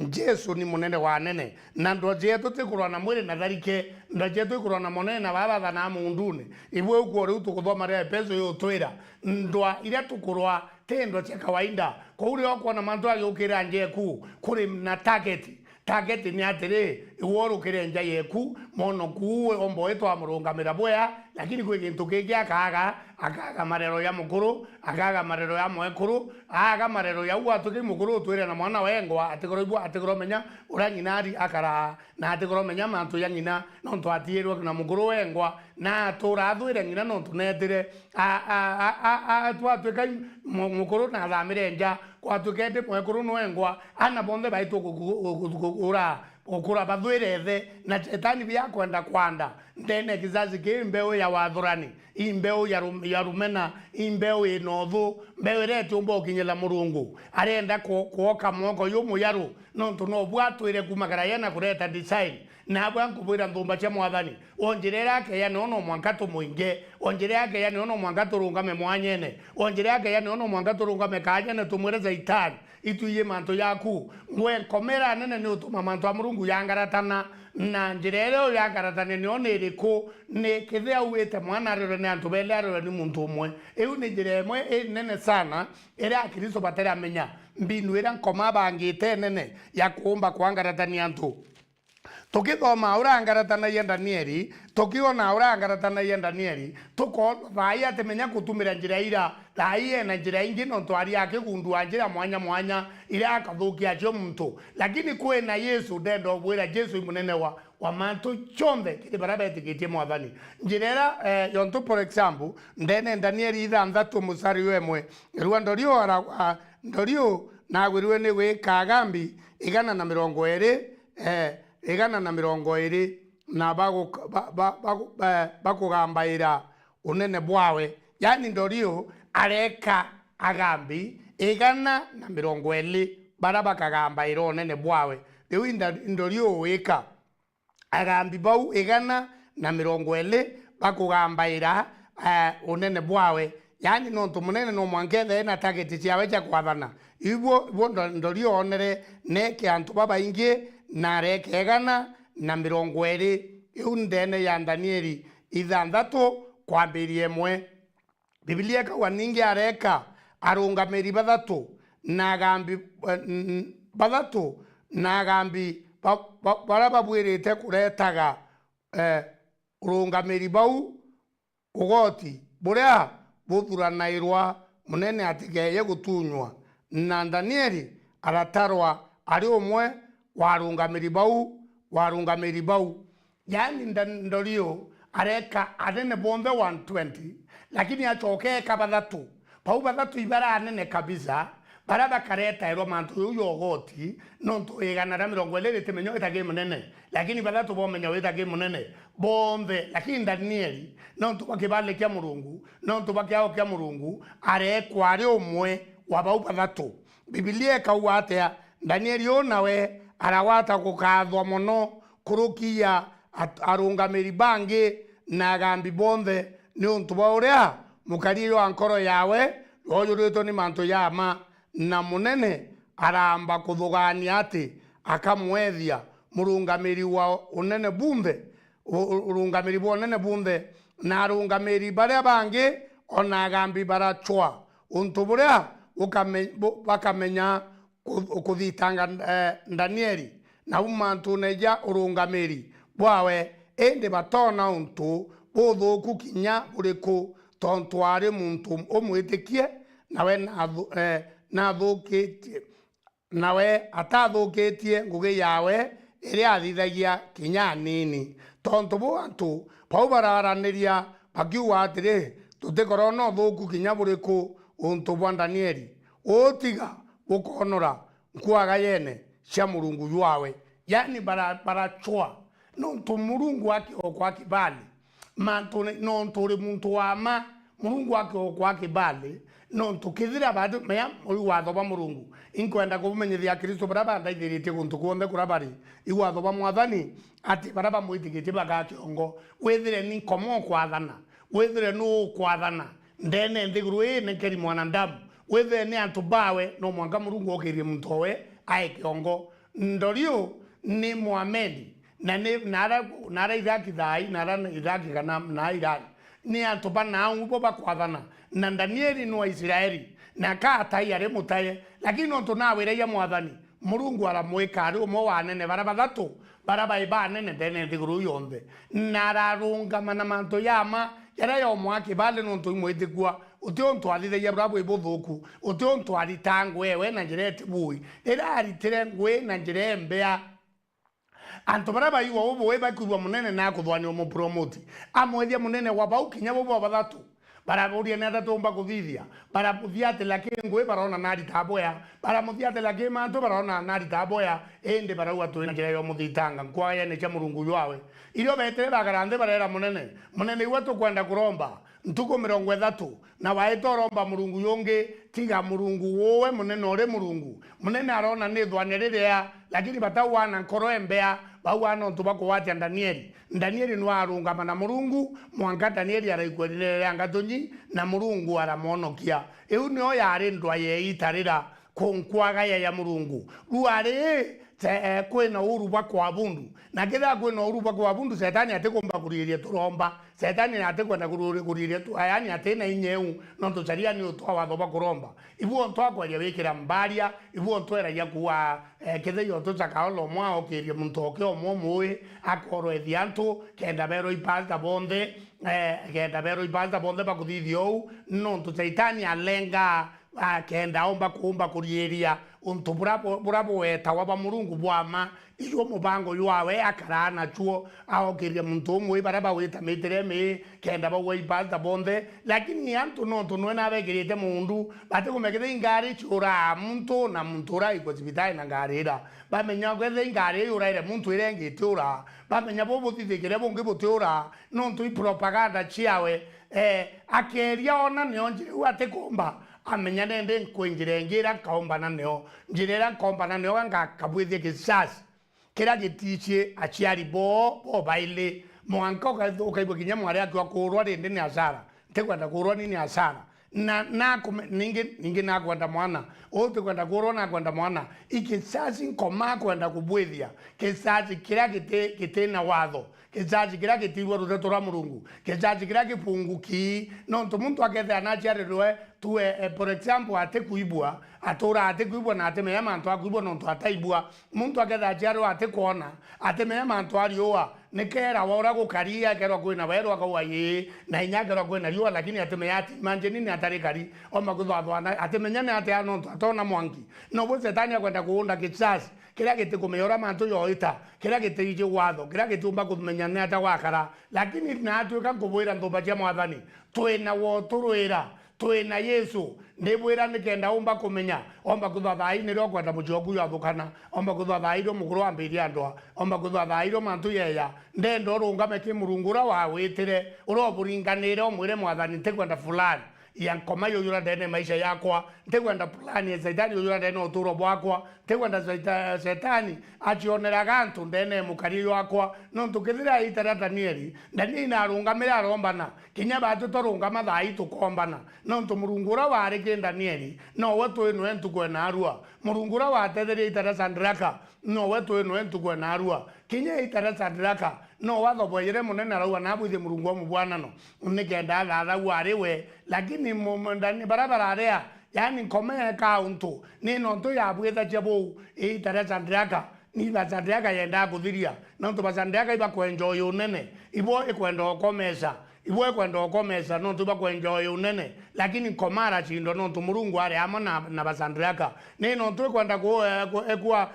Jesu ni munene wa nene na ndo jetu tikurwa na mwiri na tharike ndo jetu ikurwa na monene na baba na mundune ibwe uko ri tukuthoma ria peso yo twira ndwa iria tukurwa tendo cia kawaida ko uri okona mantu agukira njeku kuri na target ni atiri iworu kire nja yeku mono kuwe ombo eto amurungamira bwea lakini kwe kintu kingi akaga marero ya mukuru akaga marero ya mwekuru aga marero ya uatuki mukuru twire na mwana wengwa atikoro menya uranyinari akara na atikoro menya mantu ya ngina no twatierwa na mukuru wengwa na turathwire ngina no tunetire twatwika mukuru na thamire nja kwatukete mwekuru nwengwa ana bonde baitu ukura bathwire the na etani bya kwenda ndene kizazi kimbeo ya wathurani imbeo ya rumena imbeo inothu mbeo rete umbo kinyela murungu arenda kuoka mwoko yumu yaru no tuno bwatwire kumagara yana kureta design na bwangu bwira ndumba cha mwathani onjire yake ya nono mwangato muinge onjire yake ya nono mwangato rungame mwanyene onjire yake ya nono mwangato rungame kanyene tumwereza itani ituye manto yaku ngwe komera nene ni utuma manto amurungu yangaratana na njirero yangaratane ni oneriku ne kithia uwete mwana rero ne antu bele rero ni muntu umwe eu ni njiremwe nene sana era akiriso batera menya mbinu era nkoma bangite nene ya kuomba kwangaratani antu tukithoma urangaratana ya Danieli tukiona urangaratana ya Danieli tuko thaya temenya kutumira njira ira thaya na njira ingi no twari yake gundu njira mwanya ira akathukia cio muntu lakini kwe na Yesu dendo bwira Yesu munene wa mantu chombe kiti barabeti kiti mwathani njirera yontu for example ndene Danieli ithanthatu musari wemwe rwando rio ara ndorio na gwirwe ni we kagambi 120 120 na bakugambaira unene bwawe yani ndorio areka agambi 120 baraba kagambaira unene bwawe riu ndorio wika agambi bau 120 bakugambaira unene bwawe yani no tumunene no mwankethe na target ciawe cia kwathana ibo ndorio onere ne kiantu baba ingi na reke 120 iu ndene ya Danieli ithanthatu kwambirie mwe Biblia kawa ningi areka arungamiri bathatu na agambi bathatu na agambi baraba bwirite kuretaga urungamiri bau ugoti buria buthuranairwa munene atigeye gutunywa na Danieli aratarwa ari umwe warungamiri bau yani ndorio areka anene bombe 120 lakini achoke kabathatu pau bathatu ibara anene kabisa baraba kareta ero mantu yogoti no to igana 20 temenyo itage munene lakini bathatu bomenya itage munene bombe lakini Danieli no to bakibale kya murungu no to bakyao kya murungu arekwa ari umwe wa bau bathatu Biblia kauatea Danieli onawe arawata kukathwa muno kurukia arungamiri bangi na agambi bonthe ni untu bwa uria mukario ankoro yawe oyurito ni manto yama na munene aramba kuthugania ati akamwethia murungamiri wa unene bunthe urungamiri bwa unene bunthe na arungamiri baria bangi ona agambi barachwa untu buria bakamenya kuthitanga Danieli na umantu neja urungamiri bwawe ende batona untu buthuku kinya buriku tontware muntu umwitikie nawe na thukitie nawe atathukitie ngugi yawe iria athithagia kinya nini tontu bantu pau bararaniria bakiuga atiri tutikoro no thuku kinya buriku untu bwa Danieli utiga ukonora nkwaga yene cia murungu ywawe yani barachwa no to murungu wake okwa kibali mantu no nturi muntu wama murungu wake okwa kibali no tukithira badu meya watho ba murungu inkwenda kumenyithia Kristo baraba ndaithirite guntu kuonde kurabari iwatho ba mwathani ati baraba muitigite bagakiongo wethire ni komo kwathana wethire no kwathana ndene nthiguru ne keri mwanadamu wethe ni antu bawe no mwanga murungu okirie muntu we ae kiongo ndorio ni muameni na ne nara Iraki dai nara Iraki kana na Iran ni antoba na ubo bakwadana na Danieli no Israeli na ka tayare mutaye lakini onto na were ya mwathani murungu aramwika ari umo wanene bara bathatu bara baiba nene ndene ndiguru yonde nararunga mana manto yama yara yo mwaki bale nonto imwetigwa utionto alire ya brabo ibothuku utionto alitangwe we na njirete bui era alitire ngwe na njirembea anto bara baiwa obo we bakuwa munene na kuthwani omo promote amwethia munene wa bau kinya bobo bathatu para boria nada tomba kuthithia para muthiate lake ngwe barona nari taboya para muthiate lake manto barona nari taboya ende bara watu na njira yo muthitanga kwaya ne cha murungu yawe irio betere bagarande barera munene watu kwenda kuromba ntuko 30 na waeto romba murungu yonge tiga murungu wowe munene ore murungu munene arona ni thwanererea lakini batawana nkoro embea bawana ntu bakwati Danieli no arungama na murungu mwanga Danieli araikwerere angatonyi na murungu aramonokia eu nio yari ndwa ye itarira konkwaga ya murungu ruare te kwena uruba kwa bundu na kida kwena uruba kwa bundu setani atekomba kuririe turomba setani atekwenda kuririe tu ayani atena inyeu no tucharia ni utwa watho bakuromba ibu onto akwaria wikira mbaria ibu onto era ya kuwa kethe yo to chakaolo mwa okirie muntoke omomwe akoro edianto kenda bero ipalta bonde kenda bero ipalta bonde bakuthithio no tuchaitani alenga kenda omba kuumba kurieria untu brabo weta waba murungu bwama iyo mubango yawe akarana chuo aokiria muntu mwe baraba weta metereme kenda ba wei balta bonde lakini antu no na abegirite mundu bate kumekete ingari chura muntu na muntura ikozibitai na ngarira bamenya kwethe ingari yuraire muntu irengite ura bamenya bobo thithikire bonge botura no ntu propaganda chiawe akeria ona nionjire wate komba amenya nende kwengirengira kaombana neo njirera kaombana neo nga kabwithie kisasi kira gitichie achiari bo baile mwanka ukaibwa kinya mwari akiwa kurwa rende ni asara ntekwenda kurwa nini asara na ningi na kwenda mwana ote kwenda kurwa na kwenda mwana ikisasi nkoma kwenda kubwithia kisasi kira kite na watho kisasi kira kitirwa ruteto ra murungu kisasi kira kipunguki no muntu akethe anachiarirwe tuwe por example ate kuibwa atora ate kuibwa na ate meya manto akuibwa no to ataibwa muntu akethe achiaro ate kuona ate meya manto arioa nekera wora gukaria kero kwina wero akawa ye na inyagero kwina riwa lakini ate meya ati manje nini atari kari o makuthwa ate menyane ate ano to atona mwangi no bo setani akwenda kuunda kisasi kira gite kumeyora manto yoita kira gite ije watho kira gite umba kumenyana ata wakara lakini na atuka kubwira ndomba cia mwathani twina wo turwira twina Yesu ndibwira nikenda umba kumenya omba kuthwathai nirio kwenda mujoku yathukana omba kuthwathai ro muguru ambiria andwa omba kuthwathai ro mantu yeya ndendo rungame ki murungura wa witire uroburinganire omwire mwathani tekwenda fulani yankoma yoyura ndene maisha yakwa ntekwenda plani ya Saitani yoyura ndene uturo bwakwa ntekwenda Saitani achionera gantu ndene mukari yakwa no tukithira itara Danieli narungamira arombana kinya batu torungama thai tukombana no tumurungura wari ki Danieli no wetu eno entu kwena arua murungura watetheria itara Sandraka no wetu eno entu kwena arua kinya itara Sandraka no watho boyere munene arauga nabwithie murungu mu bwana no nikenda thatha wariwe lakini ndani barabara area yani nkome kauntu ni no to yabwitha jabo itara Sandraka ni Sandraka yenda kuthiria no to Sandraka iba kwenjoy unene ibo ekwenda komesa iwe kwenda okomesa no tuba kwenjoy unene lakini komara chindo no tumurungu ari amo na Basandraka ni no tu kwenda kwa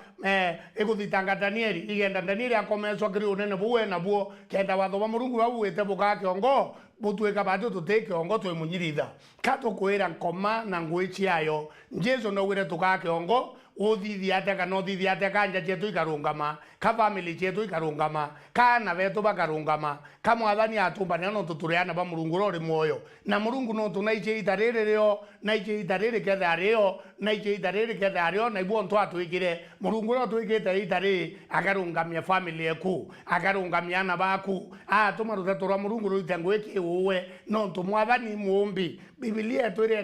ekuthitanga Danieli igenda Danieli akomeswa kiri unene buwe na buo kenda watho wa murungu wa buwete buka kiongo butuika batu tuteke ongo twe munyiritha kato kwira nkoma na ngwichi ayo Jesu no wire tuka kiongo uthithi ateka no thithi ateka nja chetu ikarungama ka family chetu ikarungama kana betu bakarungama ka mwathani atumbana no tuturiana ba murungu ro ri moyo na murungu no tunaiche itarere ryo na iche itarere ketha ryo na iche itarere ketha ryo na ibu onto atwikire murungu ro twikite itare akarungamia family eku akarungamia ana baku tumaruta tura murungu ro itangweki uwe no tumwathani mumbi Biblia twire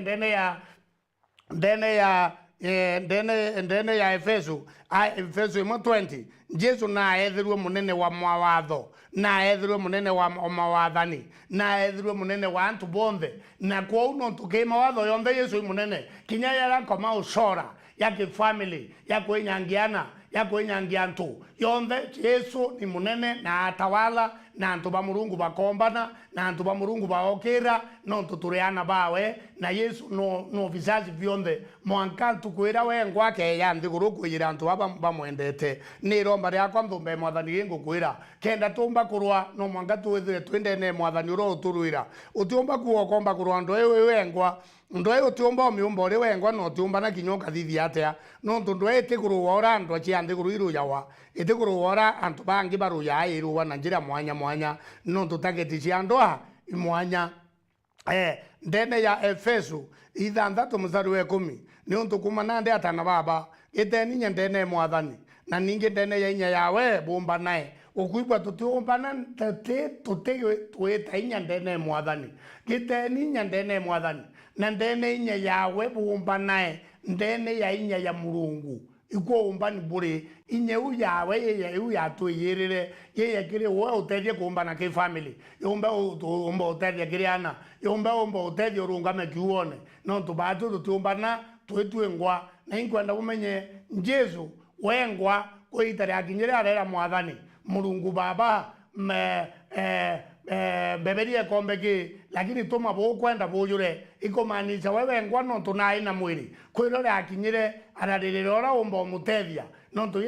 ndene ya ndene ya Efeso 1:20 Jesu na ethirwe munene wa mawatho na ethirwe munene wa mawathani na ethirwe munene wa antu bonthe na kwa uno tuke mawatho yonthe Yesu munene kinya yara koma usora yake family yako inyangiana yako inyangiantu yonthe Yesu ni munene na atawala na antu ba Murungu bakombana na antu ba Murungu baokera no tuturiana bawe na Yesu no vizazi vyonthe mwanka tukwira wengwa ke ya ndiguru kwira antu bamwendete ni romba yakwa mthumbe mwathani ngukwira kenda tumba kurwa no mwanka twithire twendene mwathani ro uturuira utiumba kuo komba kurwa ndo wengwa ndo utiumba omiumba uri wengwa no utiumba na kinyoka thithi atia no ndo etiguru wora ndo chi andiguru iru yawa etiguru wora antu bangi baru ya iru wana njira mwanya no tutageti chi andoa imwanya ndene ya Efeso 6:10 ni untu kumana ndi atana baba iteni nyendene mwathani na ninge ndene ya inya yawe bumba nae ukuibwa tutiumbana tutege tweta inya ndene mwathani giteni inya ndene mwathani na ndene inya yawe bumba nae ndene ya inya ya Murungu iko umbani buri inye uyawe ye uya tuyirire ye kire wo utedye kumbana ke family yomba utedye kiriana yomba utedye urungame kiuone no tubatu tutumbana twetwengwa na inkwenda umenye Jesu wengwa koitare akinyere arera mwathani Murungu baba beberie kombeki lakini tuma bo kwenda bujure ikomanisha wewe ngwano tunai na mwili kwirore akinyire ararire ora umbo mutethia no to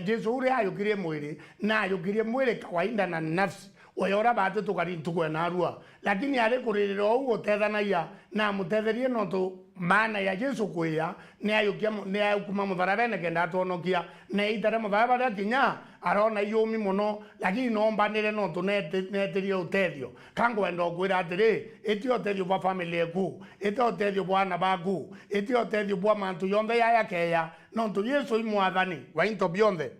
Yesu uri ayukirie mwili na ayukirie mwili kawaida na nafsi oyora batu tukari tukwena arua lakini ari kuririra ugo tethanaia na mutetherie no to maana ya Yesu kuya ni ayukia ni ayukuma mutharabene kenda atonokia na itare mutharabara kinya arona yumi muno lakini no mbanire no to neterie utethio kango endo kwira atiri etio tethio bwa family eku etio tethio bwana baku etio tethio bwa mantu yombe ya keya no to Yesu imwathani wa into beyond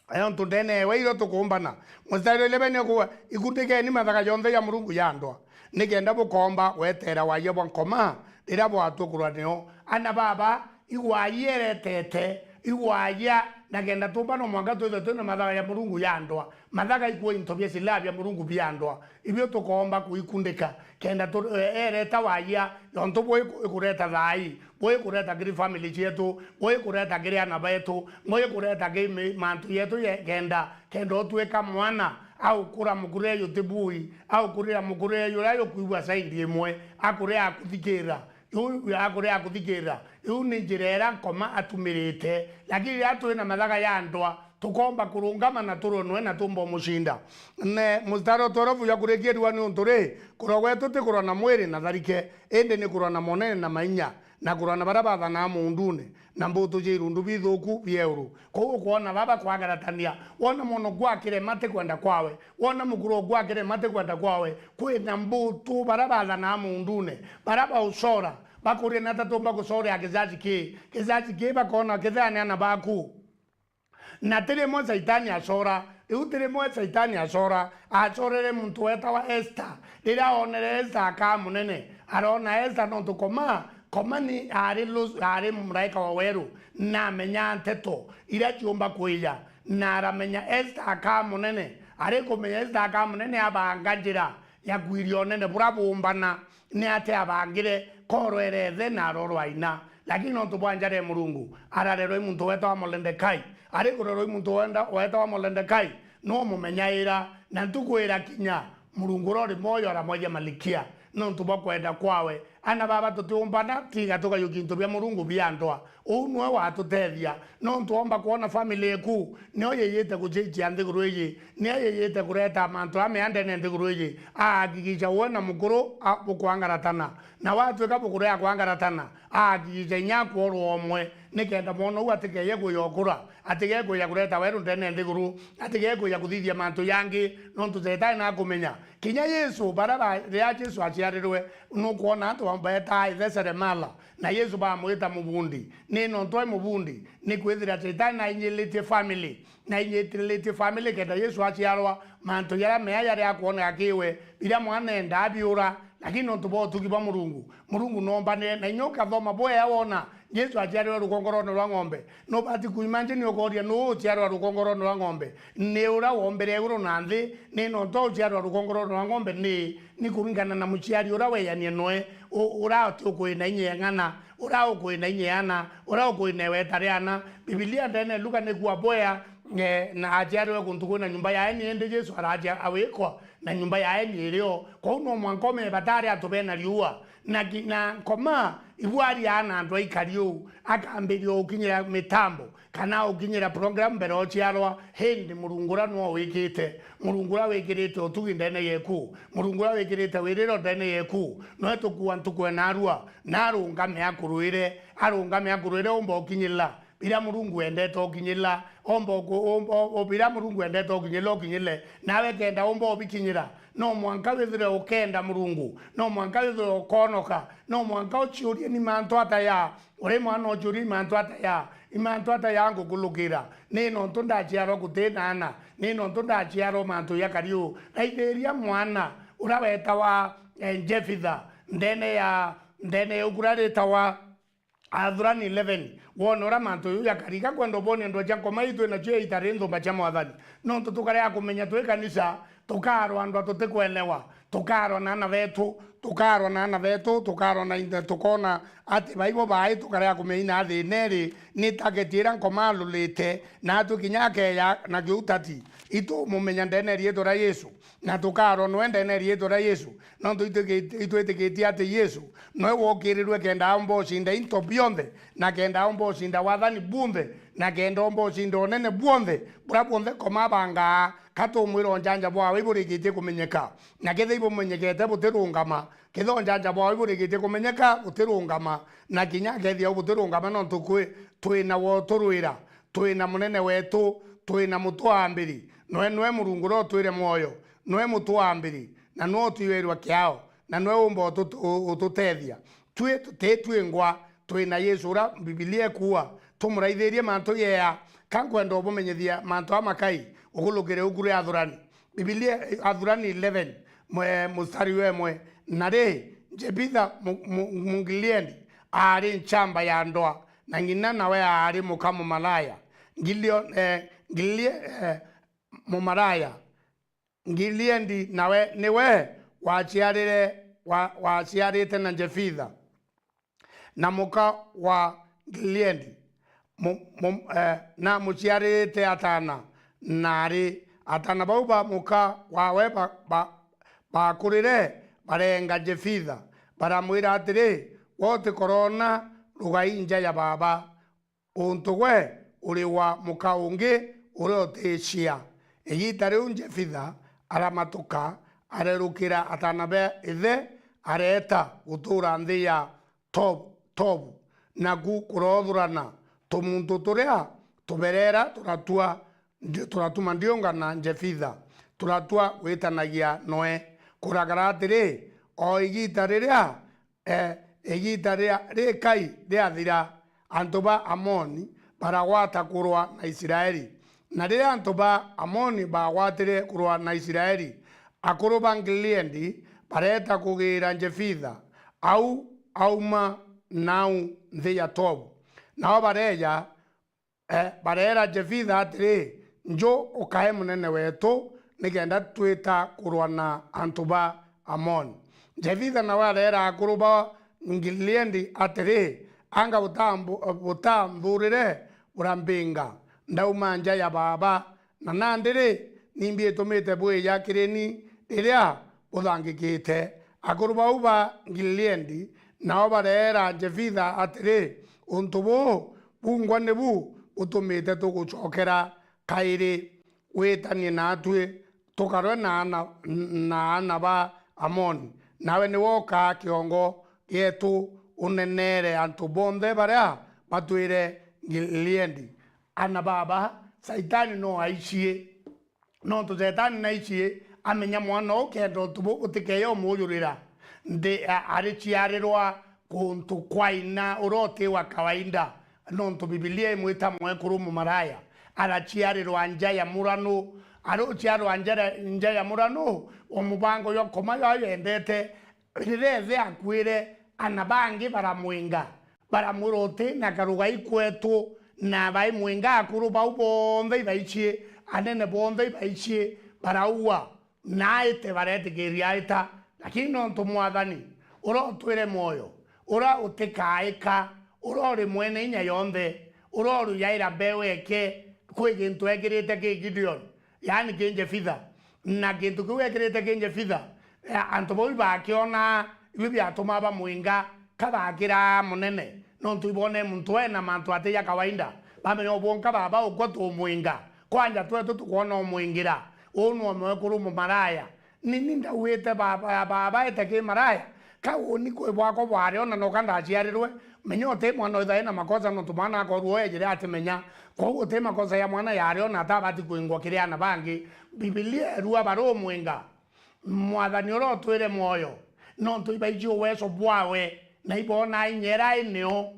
ayo ndene weiro tukumbana mustari lebene kuwa ikundike ni mathaka yonthe ya Murungu yandwa nigenda bukomba wetera waye bwankoma ndira bwatukurwa nio ana baba iwaye tete iwaya nagenda tumbano mwanga twethe mathaka ya Murungu yandwa mathaka ikuwa intobye silabya Murungu byandwa ibyo tukomba kuikundika kenda ereta waya yonto boy kureta thai boy kureta gri family yetu boy kureta gri ana betu boy kureta gri mantu yetu kenda tweka mwana au kura mukure yo tebui au kuria mukure yo rayo kuibwa saidi emwe akure akuthikira akure akuthikira ni njirera nkoma atumirite lakini atu na mathaka ya ndwa tukomba kurungama na turonwe na tumbo mushinda ne mustaro torofu ya kurekerwa ni untore kurogwe tuti kurona mwiri na tharike ende ni kurona monene na mainya na kurona barabara na mundune na mbuto jirundu bithuku bieuru ko kuona baba kwagaratania wona mono gwakire mate kwenda kwawe wona mukuro gwakire mate kwenda kwawe kwina mbuto barabara na mundune baraba usora bakuri na tatomba kusore ya kizazi ke bakona kithani ana baku na teremo saitani asora teremo saitani asora asorere muntu weta wa Esther dira onere Esther ka munene arona Esther no tukoma komani ari muraika wa weru na menya nteto ira chiomba kuija na aramenya Esther ka munene ari komenya Esther ka munene abanganjira ya gwirio nene burabumbana ni ate abangire koroereze na roro aina lakini no tubwanjare Murungu ararero muntu weta wa molende kai ari kurero muntu weta wa molende kai no mumenyaira na ntukwira kinya Murungu rori moyo ara moja malikia no tubakwenda kwawe ana baba tutumbana tiga tukayukinto bya Murungu byandwa unwe watutethia no ntuomba kuona family eku no yeyete kujeje andiguru yi ne yeyete kureta mantu ameande ne ndiguru yi agigija wona mukuru bukwangaratana na watu kabukuru ya kwangaratana agigija nyako ro omwe nikenda mono watike yego yokura atike go ya kureta weru ndene ndiguru atike go ya kuthithia mantu yangi no ntuzeta na kumenya kinya Yesu baraba ya Yesu achiarirwe no kuona atu ambeta ithesere mala na Yesu ba mwita mubundi nino ntoi mubundi ni kwithira setani na inyelete family na inyelete family kenda Yesu achiarwa mantu yara meya yara kuona akiwe bila mwana ndabiura lakini ntubo tukiba Murungu nomba ne na nyoka thoma boya wona Yesu aciarwa rukongorono rwa ng'ombe no bati kuimagine okoria no ciarwa rukongorono rwa ng'ombe ne ura wombere iguru na nthi ni no to ciarwa rukongorono rwa ng'ombe ni kuringana na muciari ura weyanie noe ura tukwina inyeng'ana ura ukwina inyana ura ukwina wetariana. Biblia ndene Luka ne kuaboya na aciarwe kuntuko na nyumba yae niende Yesu araja awekwa na nyumba yae nilio kwa uno mwankome batari atubena liua na koma ibuari ana ndo ikario akamberio ukinyira mitambo kana ukinyira program bero ciarwa hindi murungura no wikite murungura wikirite otugindene yeku murungura wikirite wiriro ndene yeku no etukuwa ntukwe narungame akuruire ombo ukinyira bila murungu endete okinyila ombo bila murungu endete okinyile nawe kenda ombo obikinyira no mwanka wethire okenda murungu no mwanka wethire okonoka no mwanka ochiurie ni manto ataya ore mwana ochuri manto ataya imanto ataya ngugulukira nino ntunda chiaro kutenana nino ntunda chiaro manto yakariu raitheria mwana uraweta wa Jefitha ndene ukurareta wa Adhurani 11 wonora manto yu yakarika kwendo bone ndo janko maitu na chue itarenzo bachamo adhani no tukare akumenya twe kanisa tukaro ando tutekwelewa tukaro na ana vetu tukaro na inde tukona ati baibo bai tukare akumeina athineri nitaketira nkomalu lite na tukinyake ya na giutati itu mumenya ndene rieto ra Yesu na tukaro no ndene rieto ra Yesu no tuiteketi ati Yesu no wokirirwe kenda ombo shinda into bionde na kenda ombo shinda wathani bunthe na kenda ombo shinda onene buonthe bura buonthe koma banga kato mwiro njanja bwa wiburigite kumenyeka na kethe ibo menyekete butirungama ketho njanja bwa wiburigite kumenyeka butirungama na kinya kethia butirungama no tukwe twina woturwira twina munene wetu twina mutwambiri noe murungu ro twire moyo noe mutwambiri na no tuwerwa kiao na noe umbo ututethia twe ngwa twina Yesu ra Biblia kuwa tumuraithirie manto yea kankwenda obumenyithia manto amakai ugulukire ukure Adhurani Biblia Adhurani 11 mustari wemwe nare Jefitha mungiliendi ari nchamba ya ndoa na ngina nawe ari mukamu malaya mumaraya ngiliendi nawe niwe wachiarite na Jefitha na muka wa Giliendi na muchiarite atana nari atana bauba muka wawe bakurire barenga Jefitha baramwira atiri wote korona rugai nja ya baba untugwe uri wa muka ungi uri oteshia eyitari Jefitha aramatuka arerukira atanabe ithe areta gutura nthi ya Tobu na kurodhurana tumuntu turia tuberera turatuma ndiongana Jefitha turatua witanagia noe kuragara atiri o igita riria rikai riathira antuba Amoni baragwata kurwa na Israeli na riria antuba Amoni bagwatire kurwa na Israeli akuru bangiliendi bareta kugira Jefitha auma nau nthi ya Tobu nao barera Jefitha atiri njo ukae munene wetu nikenda twita kurwa na antuba Amoni. Jefitha nawe arera akuru ba ngiliendi atiri anga butamburire burambinga ndauma nja ya baba na nandiri nimbie tumite bwe yakireni iria uthangikite akuru bauba ngiliendi nao barera Jefitha atiri untubu bungwane bu utumite tugucokera kairi witanie natwe tukarwe na ana ba Amoni nawe ni woka kiongo yetu unenere antu bonthe baria batwire Giliendi ana baba saitani no aicie no to saitani na aicie amenya mwana okendo tubu utikeyo muyurira ndi arichiarirwa kuntu kwaina urote wa kawaida no to Biblia imwita mwekuru mumaraya arachiarirwa nja ya murano arochiarirwa nja ya murano omubango yokoma yendete rireze akwire anabangi baramwinga baramurote na karugai kwetu na bai mwenga akuru bau bonde baichie anene bonde baichie baraua naite barete geriaita lakini no ntomwathani uro twire moyo ura utikaika ura uri mwene inya yonde ura uru yaira beweke kwe gintu ekirite ki Gideon yani kinje fitha na gintu kwe ekirite kinje fitha antoboi bakiona bibi atoma ba mwinga kabakira munene no tuibone muntu ena mantu ate ya kawaida bamenye obonka baba ukwato mwinga kwanja twetu tukuona mwingira onu omekuru mu maraya nini ndawete baba eteke maraya ka oni ko bwako bware ona no kanda aciarirwe menyote mwana ithae na makosa no tumana akorwo ejire atimenya ko te makosa ya mwana yare ona tabati kuingwa kiriana bangi Biblia ruwa baro mwinga mwathani oro twire moyo no tuibaijo weso bwawe na ibona inyera ineo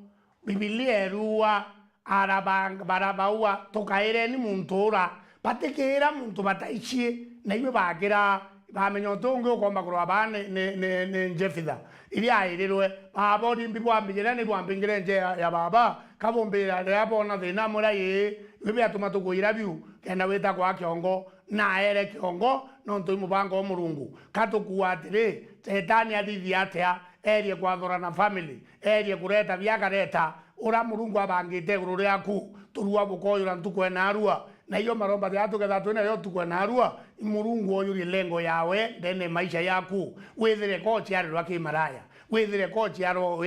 Biblia ruwa arabang barabaua tokaire ni muntura batekera muntu bataichie na ibe bagira bamenyotongo komba kurwa bane ne njefitha ili airirwe babori mbibwa mbigera ni rwambingire nje ya baba kabombera yabona thina mura ye bibi atuma tukuira biu kenda weta kwa kiongo na ere kiongo no ntoi mubango murungu katukuatire setani athithia atia erie kwathora na family erie kureta biakareta ura murungu abangite gururi aku turua bukoyura ntukwena arua na hiyo maromba ya tugetha twena yo tukwena arua murungu oyuri lengo yawe ndene maisha yaku wethire kochi arirwa kimaraya wethire kochi aro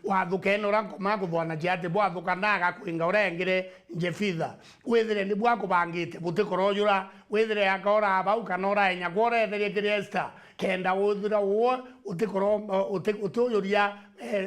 wathukeno ranko makuthwana jiate bwathukanaga kwinga urengire njefitha wethire ni bwakubangite butikoroyura wethire akora abau kanora enya kworetherie kriesta kenda wuthira wo utikoro utoyoria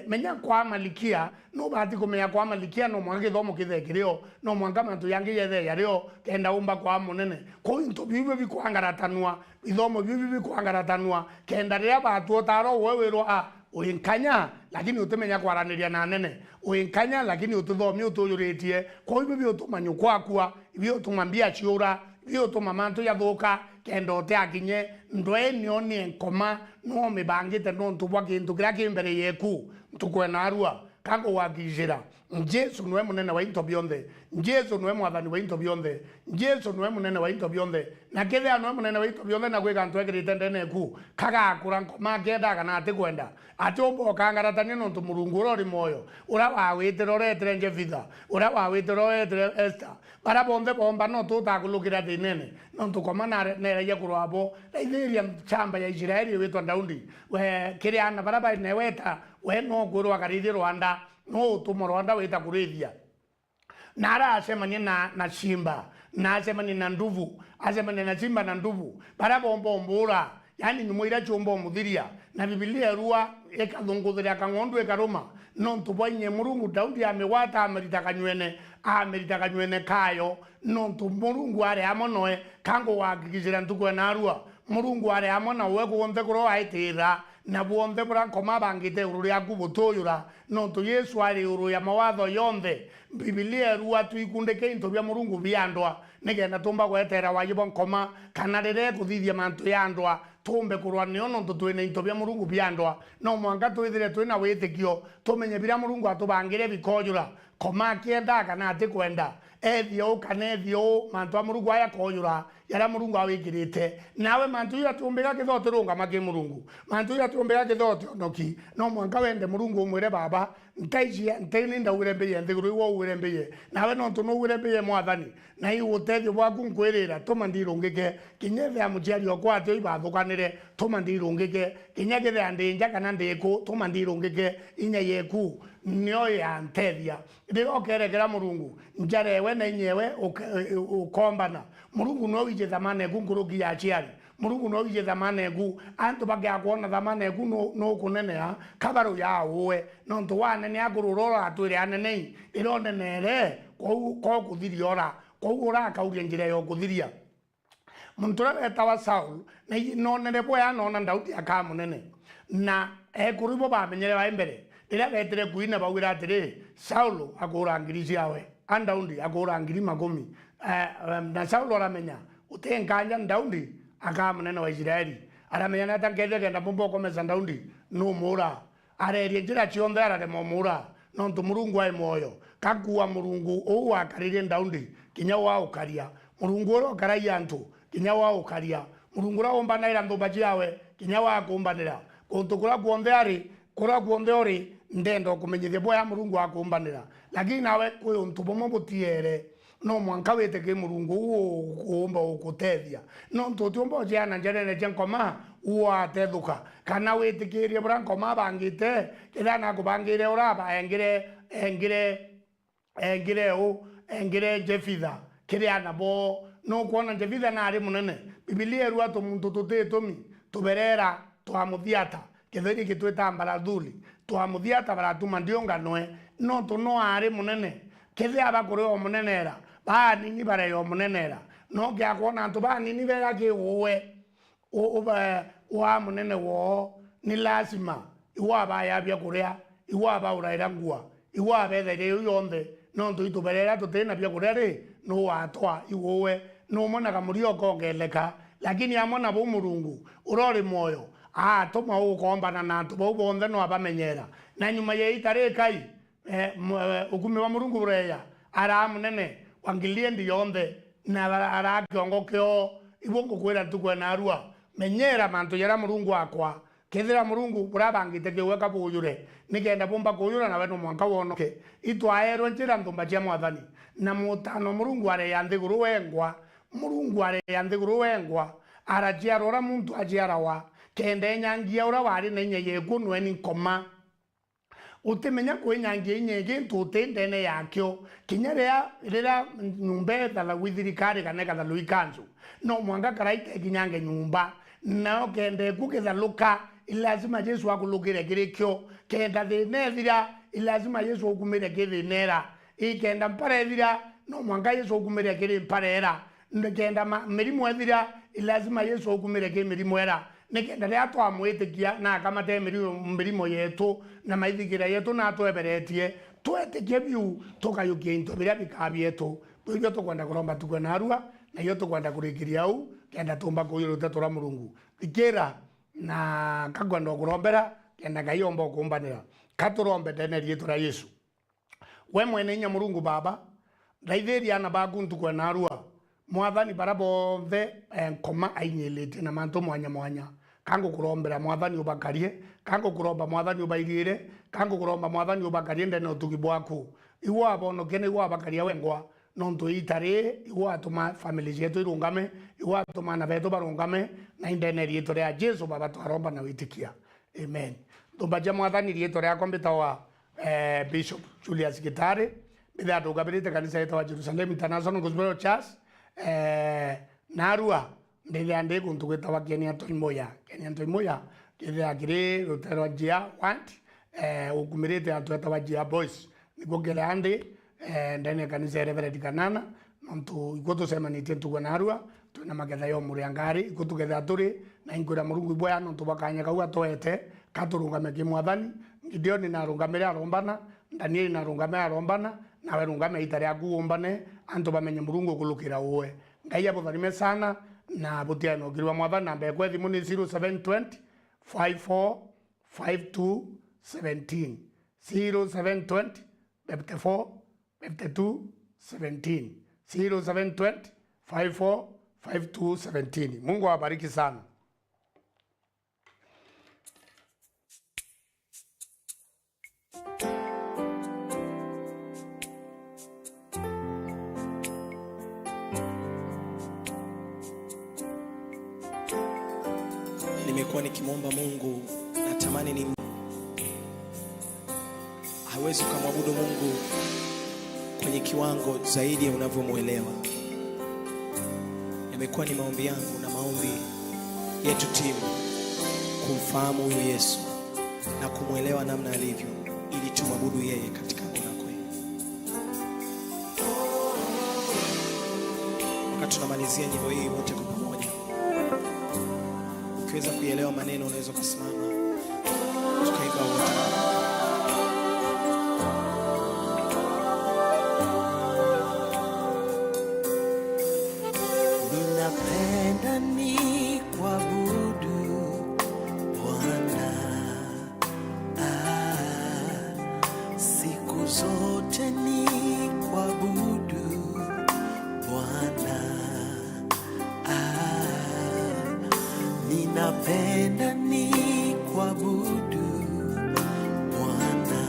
menya kwa malikia no bati kumenya kwa malikia no mwange thomo kithekirio no mwanga mantu yangi yethe yario kenda umba kwa munene ko into bibe bikwangaratanwa ithomo bibe bikwangaratanwa kenda ria batu taro wewe uinkanya lakini utemenya kwaraniria na nene uinkanya lakini ututhomi utoyuritie ko bibe utumanyu kwakwa ibi utumambia chiura ibi utumamantu yathuka kenda ote akinye ndweni oni enkoma no mibangite no ntubwa kintu kira kimbere yeku tukwena arua kango wakijira Jesu niwe munene wa into bionthe Jesu niwe mwathani wa into bionthe Jesu niwe munene wa into bionthe na kithe niwe munene wa into bionthe na gwika ntu ekirite ndene ku kaga akura nkoma kenda kana ati kwenda ati ombo kangaratania no ntu murungu uri moyo ura wawitire uretere njefitha ura wawitire uretere Esther bara bonthe bomba no tutakulukira thinene no ntu koma na ya kurwabo ithiria chamba ya Israeli witwa Daudi we kiriana bara ba ne weta we no gurwa karithi Rwanda no tumo Rwanda weta kurithia nara asemanye na simba na asemanye na nduvu asemanye na simba na nduvu bara bombo mbura yani nyumuira chombo muthiria na Biblia ruwa ekathunguthiria kangondu ekaruma no ntubonye murungu Daudi amewata amerita kanywene kayo no ntumurungu are amonoe kango wakigizira ntukwena arua murungu are amona we kuonte kuro aitira na buonte bra koma bangite ururi akubutoyura no to Yesu ari uru ya mawatho yonthe Biblia ruwa tuikundeke into bya murungu biandwa nigenda tumba gwetera wayibo nkoma kana rere kuthithia mantu yandwa tumbe kurwa niono tutwene into bya murungu biandwa no mwanga twithire twina witikio tumenye bira murungu atubangire bikoyura koma kienda kana ati kwenda ethio kana ethio mantu amurungu aya koyura yara murungu awikirite nawe mantu ya tumbega kithote runga maki murungu mantu ya tumbega kithote onoki no mwanga wende murungu umwire baba ntaijia ntaini ndawire mbeye nthiguru wo wire mbeye nawe no tuno wire mbeye mwathani na i utethio bwaku nkwirira tuma ndirungike kinyethe amuciari okwa atio ibathukanire tuma ndirungike kinyethe andinja kana ndiku tuma ndirungike inya yeku nio ya ntethia ndiro kerekera murungu njarewe na inyewe ukombana murungu no wije thamane kunguruki ya chiari murungu no wije thamane ku antu bagya kuona thamane ku no kunenea kabaru ya uwe no ntuwane ni agururora atwire anene ironde nere ko kuthiriora ko ura kauria njira yo kuthiria muntura etawa Saul no nere boya no na Daudi akamunene na ekuribo bamenyere ba imbere ira betere kuina bawira atire Saulo akora ngirisi yawe Daudi akora ngiri magomi na Saulo aramenya utenkanya Daudi akamunene wa Israeli aramenya natangeze kenda bombo komeza Daudi no mura arerie njira chionthe arare momura nontu Murungu ai moyo kakua Murungu o wakarire ndaundi kinya wa ukaria Murungu ro karai antu kinya wa ukaria Murungu ra ombanira nthumba ciawe kinya wa kumbanira kuntu kura kuonthe ori ndendo kumenyithia boya Murungu akumbanira lakini nawe kuyo ntubomo butiere no mwanka wete ke Murungu kuomba ukutethia no ntutumbo ciana njerene cenkoma uwa tethuka kana witikirie bra nkoma bangite kithana kubangire uraba engire Jefitha kiriana bo no kuona Jefitha na ari munene Biblia erua to muntu tutetumi tuberera twamuthiata kitheri kitweta mbarathuli twamuthiata baratuma ndionganoe no to no ari munene kithi abakuri o munenera bani ni bare yo munenera no kya kuona antu bani ni bera ki uwe wa munene wo ni lazima iwa baya bya kuria iwa ba uraira ngua iwa bethere yonthe no ntu ituberera tutena bya kuria ri no watwa iwowe no mona kamurio kongeleka lakini amona bo Murungu urori moyo tuma ukombana na antu bo bonthe no abamenyera na nyuma ye itare kai ukumi wa Murungu bureya ara munene wangilie ndi yonthe na ara kiongo kyo ibongo kwera tukwe na arua menyera mantu yera Murungu akwa kethira Murungu burabangite kiweka buyure nikenda bomba kuyura na wenu mwanka wonoke itwaero njira nthumba cia mwathani na mutano Murungu are yanthiguru wengwa Murungu are yanthiguru wengwa arajiarora muntu ajiarawa kende nyangia ura wari nenye yekunwe ni nkoma utimenya kwenyangia inyege ntutendene yakyo kinyerea rira nyumba thala withirikari kaneka thala ikanzu no mwanga karaite kinyange nyumba no kende kuketha luka ilazima Yesu akulukire kirikyo kenda thinethira ilazima Yesu akumire kithinera ikenda mparethira no mwanga Yesu akumire kiri mparera ndekenda mirimu ethira ilazima Yesu akumire kiri mirimu era nikenda ria twamwitikia na akamate mirimu yetu na maithigira yetu na tweberetie twetikie biu tukayukia into biria bikabietu twibyo tukwenda kuromba tukwe na arua na iyo tukwenda kurikiria au kenda tumba kuyuruta tura Murungu ikira na kagwenda kurombera kenda gayomba kumbanira katurombe tene rietu ra Yesu we mwene nya Murungu baba ndaitheria na baku ntukwe na arua mwathani barabothe nkoma ainyelete na mantu mwanya kango kurombera mwathani ubakarie kango kuromba mwathani ubairire kango kuromba mwathani ubakarie ndene utugi bwaku iwa abono kene iwa abakaria wengwa nonto itare iwa atuma family yetu irungame iwa atuma na beto barungame na indene rieto ria Jesu baba twaromba na witikia amen tumbaje mwathani rieto ria kombita wa Bishop Julius Gitare bitha ndungabirite kanisa yetu wa Jerusalem International Gospel Church narua ndithia ndi kuntu gwitawa Kenya Toimoya kithia kiri rutero jia want ukumirite antu etawa jia boys niko kira andi ndene kanisa Reverend Kanana nontu ikoto semanitie tugo narua tuna magetha yo muriangari ikoto getha turi na ingura Murungu iboya nontu bakanya kaua toete katurungame kimwathani Gideon na rungamire arombana Daniel na rungamire arombana na werungame itare akuombane antu bamenye Murungu kulukira uwe ngai abotharime sana na butiano girwa mwathani namba ekwe thimu ni 0720 54 52 17 0720 54 52 17 0720 54 52 17. Mungu awabariki sana. Nimekuwa nikimwomba Mungu, natamani ni hawezi kumwabudu Mungu kwenye kiwango zaidi ya unavyomuelewa. Imekuwa ni maombi yangu na maombi yetu timu kumfahamu huyu Yesu na kumuelewa namna alivyo, ili tumwabudu yeye katika roho kweli. Wakati tunamalizia nyimbo hii wote kwa pamoja, ukiweza kuielewa maneno unaweza kusimama tukaimba wote. Siku ninapenda ni kuabudu Bwana,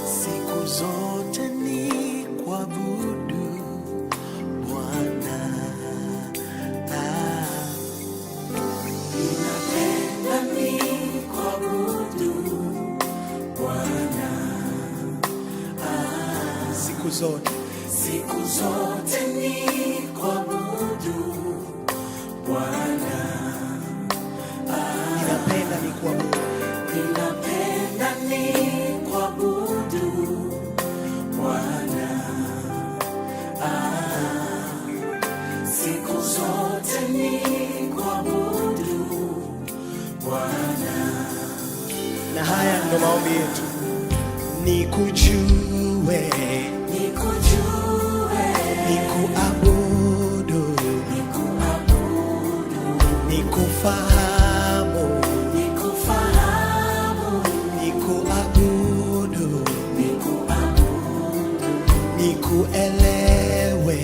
siku zote ni kuabudu Bwana, ninapenda ni kuabudu Bwana, siku zote ni kuabudu Bwana, ninapenda ni kuabudu Bwana, siku zote ni kuabudu Bwana. Na haya ndo maombi yetu, nikujue, nikuabudu, nikufahamu, nikuabudu, nikuelewe,